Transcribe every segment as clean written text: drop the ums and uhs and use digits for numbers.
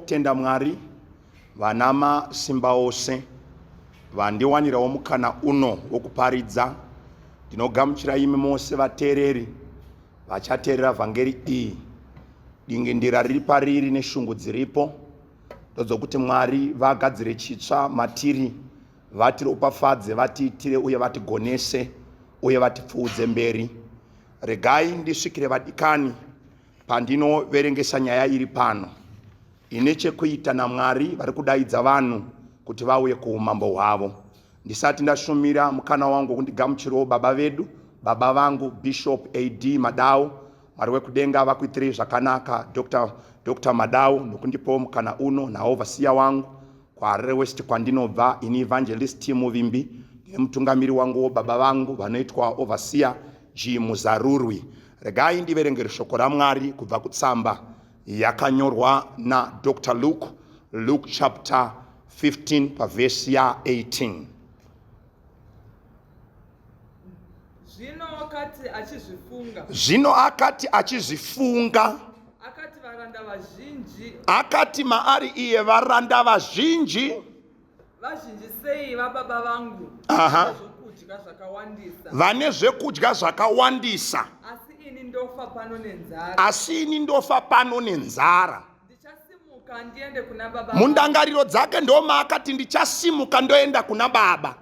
ndinotenda Mwari vanama simba ose vandiwanirawo mukana uno wokuparidza. Ndinogamuchira imi mose vateereri vachateerera vhangeri iyi dingendera riri pariri neshungu dziripo ndodzokuti Mwari vagadzire chitsva matiri, vatiropafadze, vatiitire uye vatigonese uye vatipfuudze mberi. Regai ndisvikire vadikani pandinoverengesa nyaya iri pano ine chekuita naMwari vari kudaidza vanhu kuti vauye kuumambo hwavo. Ndisati ndashumira mukana wangu kundigamuchirawo baba vedu, baba vangu Bishop AD Madau, Mwari wekudenga vakuitirei zvakanaka Dr. Madau, nokundipawo mukana uno naovasiya wangu kwaRare West kwandinobva, ini Evangelist Muvimbi nemutungamiri wangu baba vangu vanoitwa ovasiya G Muzarurwi. Regai ndiverengere shoko raMwari kubva kutsamba yakanyorwa na Dr. Luke chapter 15 pavesi ya 18. Zvino akati achizvifunga akati maari iye varanda vazhinji sei vababa vangu vane zvekudya zvakawandisa, asi ini ndofa pano nenzara. Mundangariro dzake ndomaakati ndichasimuka ndoenda kuna baba.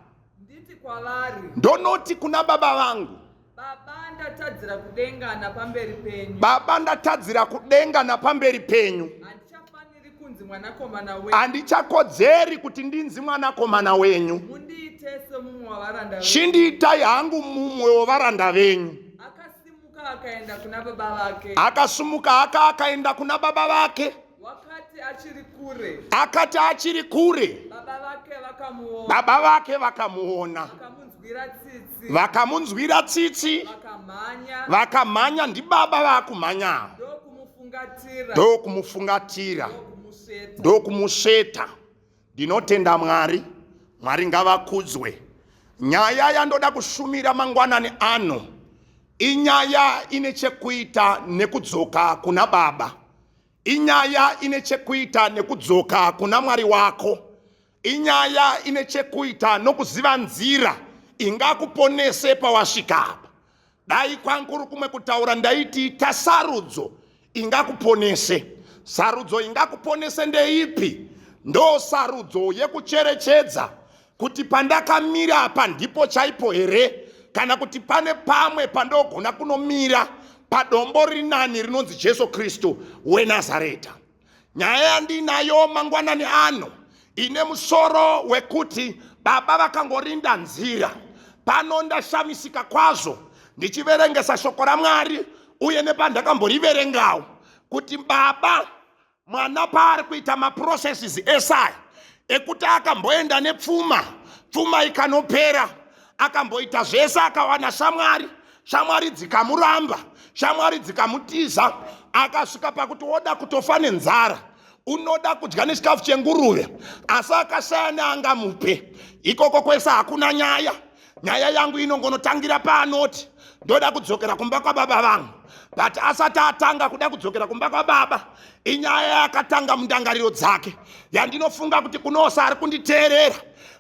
Ndonoti kuna baba vangu, baba ndatadzira kudengana pamberi penyu, handichakodzeri kuti ndinzi mwanakomana wenyu, chindiitai hangu mumwe wevaranda venyu. Akasimuka akaenda kuna baba vake. Akati achiri kure baba vake vakamuona, vakamunzwira tsitsi, vakamhanya. Ndibaba vakumhanya, ndokumufungatira, ndokumusveta. Ndinotenda Mwari, Mwari ngavakudzwe. Nyaya yandoda kushumira mangwanani ano inyaya ine chekuita nekudzoka kuna baba, inyaya ine chekuita nekudzoka kuna Mwari wako, inyaya ine chekuita nokuziva nzira ingakuponese pawasvika apa. Dai kwankuru kumwe kutaura ndaiti tasarudzo ingakuponese. Sarudzo ingakuponese ndeipi? Ndo sarudzo yekucherechedza kuti pandakamira apa ndipo chaipo here, kana kuti pane pamwe pandogona kunomira padombo rinani rinonzi Jesu Kristu weNazareta. Nyaya yandinayo mangwanani ano ine musoro wekuti baba vakangorinda nzira. Pano ndashamisika kwazvo ndichiverengesa shoko raMwari uye nepandakamboriverengawo kuti baba mwana paari kuita maprocesses esaya ekuti akamboenda nepfuma, pfuma ikanopera, akamboita zvese akawana shamwari, shamwari dzikamuramba, shamwari dzikamutiza, akasvika pakuti oda kutofa nenzara, unoda kudya nechikafu chenguruve, asi akashaya neangamupe. Ikoko kwese hakuna nyaya. Nyaya yangu inongonotangira paanoti ndoda kudzokera kumba kwababa vangu, but asati atanga kuda kudzokera kumba kwababa, inyaya yakatanga mundangariro dzake yandinofunga kuti kunosa ari kunditeerera.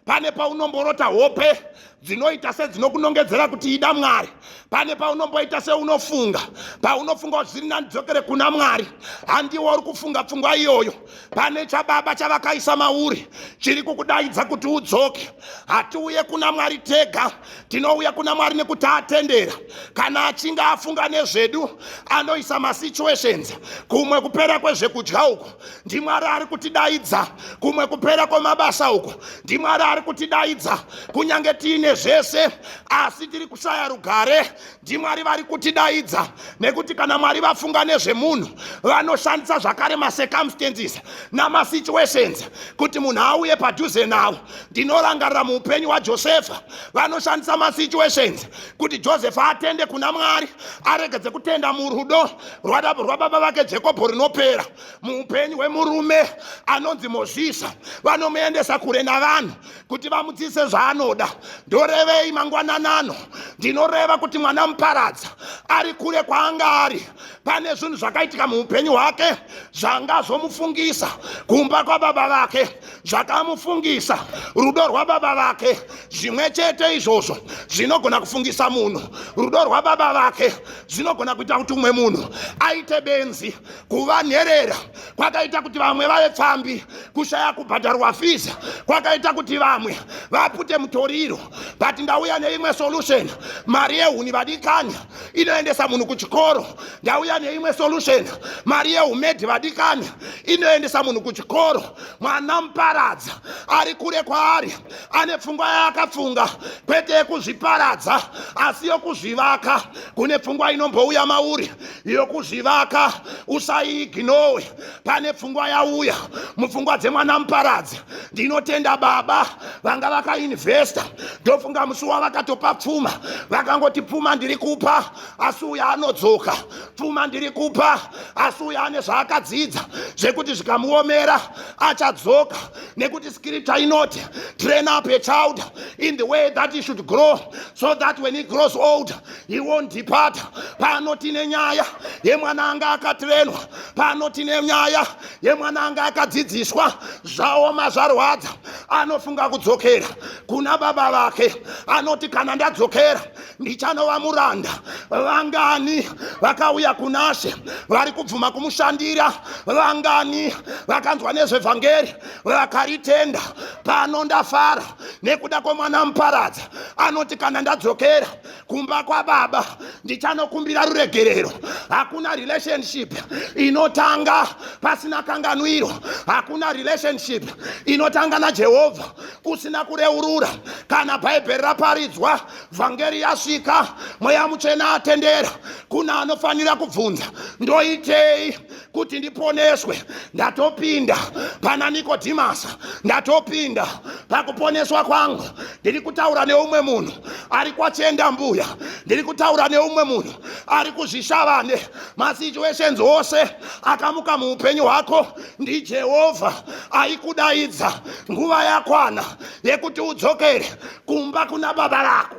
Pane paunomborota hope dzinoita sedzinokunongedzera kuti ida Mwari, pane paunomboita seunofunga, paunofunga kuti zviri nandidzokere kuna Mwari, handiwo uri kufunga pfungwa iyoyo. Pane chababa chavakaisa mauri chiri kukudaidza kuti udzoke. Hatiuye kuna Mwari tega, tinouya kuna Mwari nekuti atendera. Kana achinge afunga nezvedu, anoisa masituations. Kumwe kupera kwezvekudya uko ndiMwari ari kutidaidza, kumwe kupera kwemabasa uko ndiMwari ari kutidaidza. Kunyange tiine zvese asi tiri kushaya rugare, ndiMwari vari kutidaidza. Nekuti kana Mwari vafunga nezvemunhu, vanoshandisa zvakare macircumstances namasituations kuti munhu auye vane padhuze nawo. Ndinorangarira muupenyu hwaJosefa vanoshandisa masituations kuti Josefa atende kuna Mwari, aregedze kutenda murudo rwababa vake Jakobho rinopera. Muupenyu hwemurume anonzi Mozisa vanomuendesa kure navanhu kuti vamudzise zvaanoda. Ndorevei mangwananano? Ndinoreva kuti mwana muparadza ari kure kwaanga ari, pane zvinhu zvakaitika muupenyu hwake zvangazomufungisa kumba kwababa vake, zvakamufungisa rudo rwababa vake. Zvimwe chete izvozvo zvinogona kufungisa munhu. Rudo rwababa vake zvinogona kuita kuti umwe munhu aite benzi. Kuva nherera kwakaita kuti vamwe vave pfambi. Kushaya kubhadharwa fees kwakaita kuti vamwe vapute mutoriro. But ndauya neimwe solution. Mari yehuni vadikanya inoendesa munhu kuchikoro. Ndauya neimwe solution. Mari yehumedhi vadikanya inoendesa munhu kuchikoro. Mwana muparadza ari kure kwaari, ane pfungwa yaakafunga kwete yekuzviparadza asi yokuzvivaka. Kune pfungwa inombouya mauri yokuzvivaka, usaiignowe. Pane pfungwa yauya mupfungwa dzemwana muparadza. Ndinotenda baba vanga vakainvesta, ndofunga musi wavakatopa pfuma vakangoti pfuma ndiri kupa asi uya anodzoka, pfuma ndiri kupa asi uya ane zvaakadzidza zvekuti zvikamuomera achadzoka. Nekuti scripture inoti train up a child in the way that he should grow so that when he grows old he won't depart. Pano tine nyaya yemwana anga akatrenwa, pano tine nyaya yemwana anga akadzidziswa zvaoma zvarwadza, anofunga kudzokera kuna baba vake. Anoti kana ndadzokera ndichanova muranda. Vangani vakauya kuna She vari kubvuma kumushandira, vangani vakanzwa nezvevhangeri vakaritenda. Pano ndafara nekuda kwemwana muparadza. Anoti kana ndadzokera kumba kwababa ndichanokumbira ruregerero. Hakuna relationship inotanga pasina kanganwiro. Hakuna relationship inotanga naJehovha usina kureurura. Kana bhaibheri raparidzwa, vhangeri yasvika, mweya mutsvena atendera, kuna anofanira kubvunza ndoitei kuti ndiponeswe. Ndatopinda pana Nikodhimasi, ndatopinda pakuponeswa kwangu. Ndiri kutaura neumwe munhu ari kwachenda mbuya. Ndiri kutaura neumwe munhu ari kuzvishavane masituations ose akamuka muupenyu hwako. NdiJehovha aikudaidza. Nguva yakwana yekuti udzokere kumba kuna baba rako.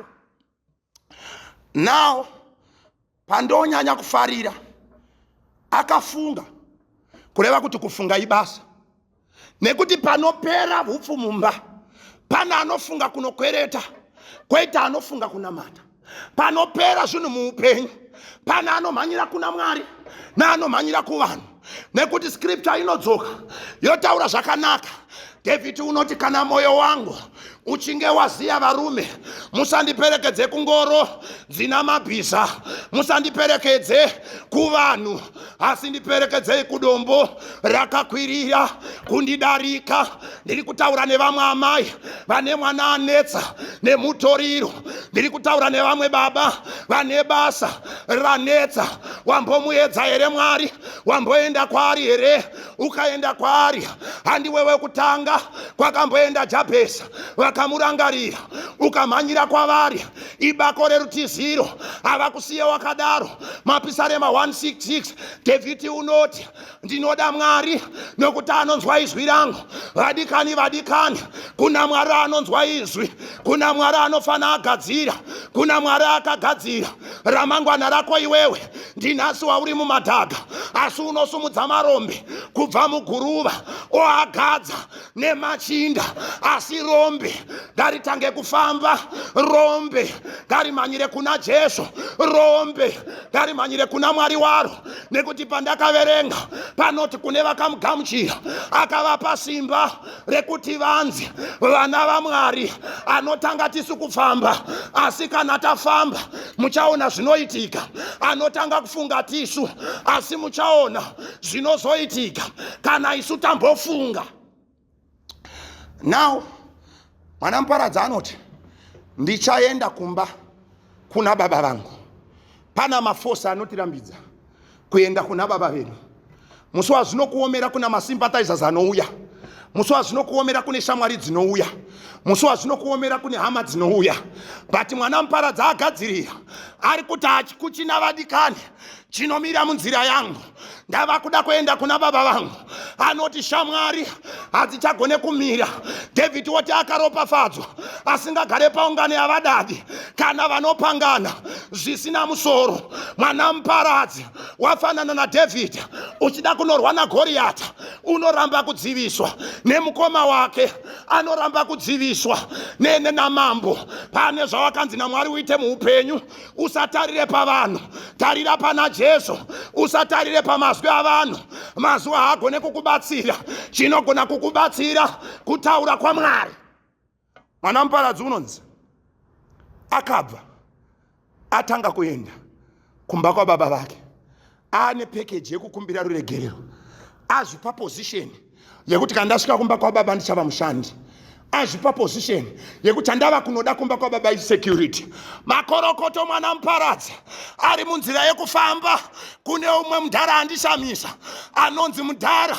Now pandonyanya kufarira akafunga, kureva kuti kufunga ibasa. Nekuti panopera hupfu mumba pana anofunga kunokwereta, kwoita anofunga kunamata. Panopera zvinhu muupenyu pana anomhanyira kuna Mwari naanomhanyira kuvanhu. Nekuti scripture inodzoka yotaura zvakanaka. David unoti kana moyo wangu uchinge waziya varume, musandiperekedze kungoro dzina mabhiza, musandiperekedze kuvanhu, asi ndiperekedzei kudombo rakakwirira kundidarika. Ndiri kutaura nevamwe amai vane mwana anetsa nemutoriro. Ndiri kutaura nevamwe baba vane basa ranetsa. Wambomuedza here Mwari? Wamboenda kwaari here? Ukaenda kwaari, handi wewe kutanga kwakamboenda Jabhesi vakamurangarira, ukamhanyira kwavari. Ibako rerutiziro havakusiye wakadaro. Mapisarema 166 David unoti ndinoda Mwari nokuti anonzwa izwi rangu. Vadikani, vadikani, kuna Mwari anonzwa izwi, kuna Mwari anofana agadzira, kuna Mwari akagadzira ramangwana rako iwewe. Ndinhasi wauri mumadhaga asi unosumudza marombe kubva muguruva oagadza nemachinda. Asi rombe ngaritange kufamba, rombe ngarimhanyire kuna Jesu, rombe ngarimhanyire kuna Mwari waro. Nekuti pandakaverenga panoti kune vakamugamuchira akavapa simba rekuti vanzi vana vaMwari. Anotanga tisu kufamba, asi kana tafamba muchaona zvinoitika. Anotanga kufunga tisu, asi muchaona zvinozoitika kana isu tambofunga. Now mwana muparadza anoti ndichaenda kumba kuna baba vangu. Pana mafosa anotirambidza kuenda kuna baba venyu. Musi wazvinokuomera kuna masympathizers anouya. musi wazvinokuomera kune shamwari dzinouya, musi wazvinokuomera kune hama dzinouya, but mwana muparadzi agadzirira ari kuti kuchina vadikani chinomira munzira yangu, ndava kuda kuenda kuna baba vangu. Anoti shamwari hadzichagone kumira. David woti akaropafadzwa asingagare paungano yavadadi kana vanopangana zvisina musoro. Mwana muparadzi wafanana naDhavhidhi, uchida kunorwa naGoriata unoramba kudziviswa, nemukoma wake anoramba kudziviswa namambo. Pane zvawakanzi naMwari uite muupenyu, usatarire pavanhu, tarira pana Jesu. Usatarire pamazwi avanhu, mazwi haagone kukubatsira. Chinogona kukubatsira kutaura kwaMwari. Mwana muparadzi unonzi akabva atanga kuenda kumba kwababa vake, ane package yekukumbira ruregerero, azvipa position yekuti kandasvika kumba kwababa ndichava mushandi, azvipa position yekuti andava kunoda kumba kwababa isecurity. Makorokoto mwana muparadzi ari munzira yekufamba kune umwe mudhara andishamisa, anonzi mudhara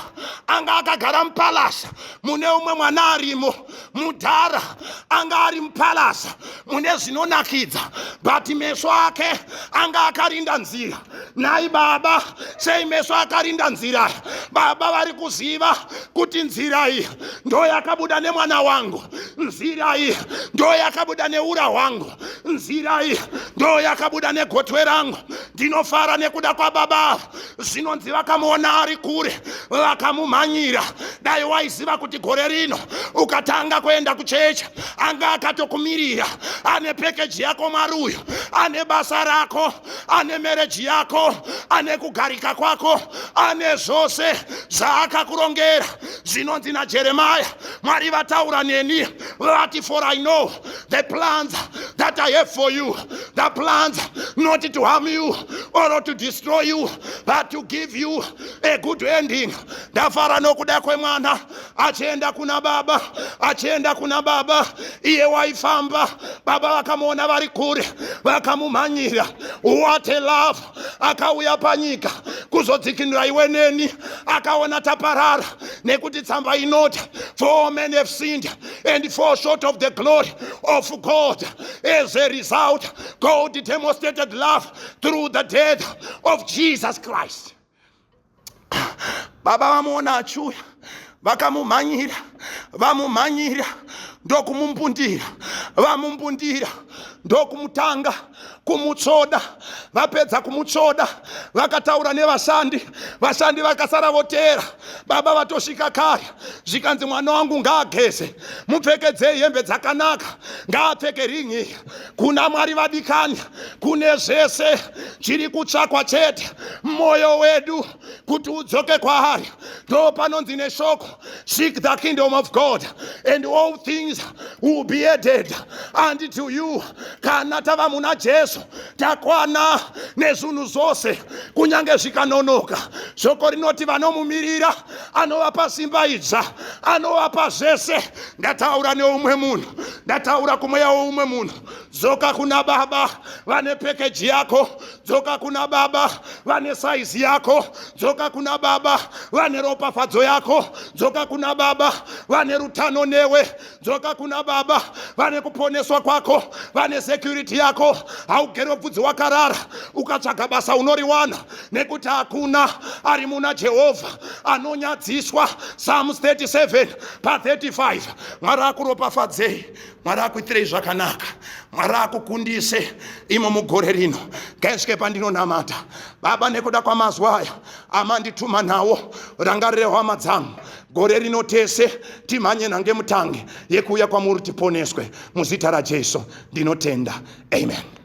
anga akagara mupalasa, mune umwe mwana arimo mudhara anga ari mupalasa mune zvinonakidza, but meso ake anga akarinda nzira. Nai baba, sei meso akarinda nzira? Baba vari kuziva kuti nzira iyi ndo yakabuda nemwana wangu, nzira iyi ndo yakabuda neura hwangu, nzira iyi ndo yakabuda negotwe rangu. Ndinofara nekuda kwababa. Zvinonzi vakamuona ari kure vakamumhanyira. Dai waiziva kuti gore rino ukatanga kuenda kuchechi anga akatokumirira, ane package yako Mwaruyo, ane basa rako, ane marriage yako, ane kugarika kwako, ane zvose zvaakakurongera. Zvinonzi naJeremia, Mwari vataura neni vati, for I know the plans that I have for you, the plans not to harm you or to destroy you, but to give you a good ending. Ndafara nokuda kwemwana achienda kuna baba, achienda kuna baba, iye waifamba, baba vakamuona vari kure vakamumhanyira. What a love! Akauya panyika kuzodzikinura iwe neni, akaona taparara nekuti tsamba inoti, for all men have sinned and fall short of the glory of God. As a result, God demonstrated love through the death of Jesus Christ. Baba vamuona achuya, vakamumhanyira, vamumhanyira ndokumumbundira, vamumbundira ndokumutanga kumutsoda. Vapedza kumutsoda vakataura nevashandi, vashandi vakasara votera. Baba vatosvika kare, zvikanzi mwana wangu ngaageze, mupfekedzei hembe dzakanaka, ngaapfeke ringi. Kuna Mwari vadikani, kune zvese chiri kutsvakwa chete mwoyo wedu kuti udzoke kwaari. Ndo panonzi neshoko, seek the kingdom of God and all things will be added unto you. Kana tava muna Jesu takwana nezvinhu zvose, kunyange zvikanonoka. Shoko rinoti vanomumirira anovapa simba idzva, anovapa zvese. Ndataura neumwe munhu, ndataura kumweya woumwe munhu. Dzoka kuna baba vane package yako, dzoka kuna baba vane size yako, dzoka kuna baba vane ropafadzo yako, dzoka kuna baba vane rutano newe, dzoka kuna baba vane kuponeswa kwako, vane security yako. Haugere bvudzi wakarara ukatsvaga basa unoriwana, nekuti hakuna ari muna Jehovha anonyadziswa. Psalms 37 pa35. Mwari akuropafadzei, Mwari akuitirei zvakanaka, Mwari akukundise imo mugore rino. Ngaisvike pandinonamata Baba nekuda kwamazuva aya amandituma nawo. Rangarire hama dzangu gore rino tese timhanye nange mutange yekuuya kwamuri tiponeswe. Muzita raJesu ndinotenda. Amen.